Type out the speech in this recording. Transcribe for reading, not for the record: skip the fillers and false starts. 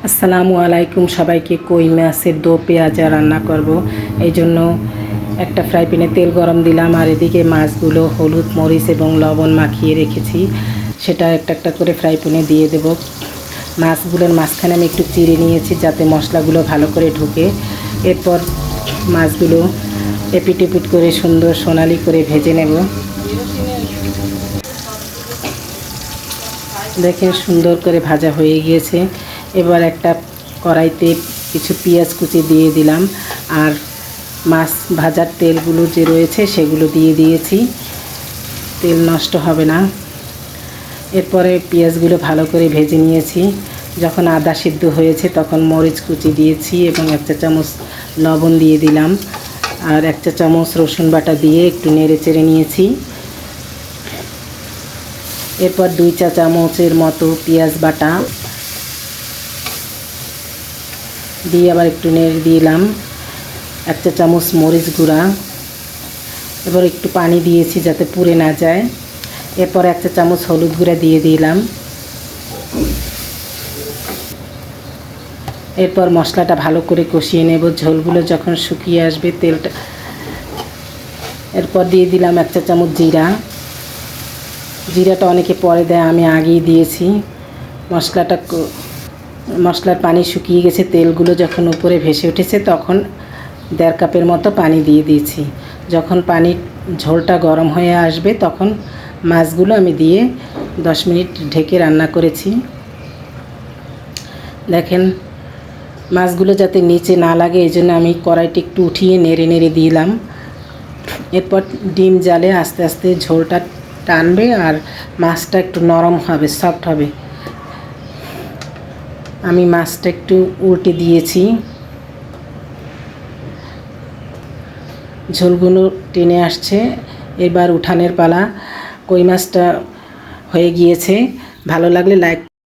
আসসালামু আলাইকুম সবাইকে। কই মাছের দো পেঁয়াজা রান্না করব। এই জন্য একটা ফ্রাই প্যানে তেল গরম দিলাম, আর এদিকে মাছগুলো হলুদ মরিচ এবং লবণ মাখিয়ে রেখেছি সেটা একটা একটা করে ফ্রাই প্যানে দিয়ে দেব। মাছগুলোর মাঝখানে আমি একটু চিড়ে নিয়েছি যাতে মশলাগুলো ভালো করে ঢুকে। এরপর মাছগুলো এপিট এপিট করে সুন্দর সোনালি করে ভেজে নেব। দেখেন সুন্দর করে ভাজা হয়ে গিয়েছে। এবার একটা কড়াইতে কিছু পেঁয়াজ কুচি দিয়ে দিলাম, আর মাছ ভাজার তেলগুলো যে রয়েছে সেগুলো দিয়ে দিয়েছি, তেল নষ্ট হবে না। এরপরে পেঁয়াজগুলো ভালো করে ভেজে নিয়েছি। যখন আদা সিদ্ধ হয়েছে তখন মরিচ কুচি দিয়েছি এবং 1 চা চামচ লবণ দিয়ে দিলাম, আর 1 চা চামচ রসুন বাটা দিয়ে একটু নেড়ে চেড়ে নিয়েছি। এরপর 2 চা চামচের মতো পেঁয়াজ বাটা দিয়ে আবার একটু নেড়ে দিলাম। 1 চা চামচ মরিচ গুঁড়া, এবার একটু পানি দিয়েছি যাতে পুড়ে না যায়। এরপর 1 চা চামচ হলুদ গুঁড়া দিয়ে দিলাম। এরপর মশলাটা ভালো করে কষিয়ে নেব ঝোলগুলো যখন শুকিয়ে আসবে তেলটা। এরপর দিয়ে দিলাম 1 চা চামচ জিরাটা অনেকে পরে দেয়, আমি আগেই দিয়েছি। মশলার পানি শুকিয়ে গেছে, তেলগুলো যখন উপরে ভেসে উঠেছে তখন 1.5 কাপের মতো পানি দিয়ে দিয়েছি। যখন পানির ঝোলটা গরম হয়ে আসবে তখন মাছগুলো আমি দিয়ে 10 মিনিট ঢেকে রান্না করেছি। দেখেন মাছগুলো যাতে নিচে না লাগে এই জন্য আমি কড়াইটি একটু উঠিয়ে নেড়ে নেড়ে দিলাম। এরপর ডিম জালে আস্তে আস্তে ঝোলটা টানবে আর মাছটা একটু নরম হবে, সফট হবে। আমি মাছটা একটু উল্টে দিয়েছি, ঝোলগুলো টেনে আসছে। এবার উঠানের পালা। কই মাছটা হয়ে গিয়েছে। ভালো লাগলে লাইক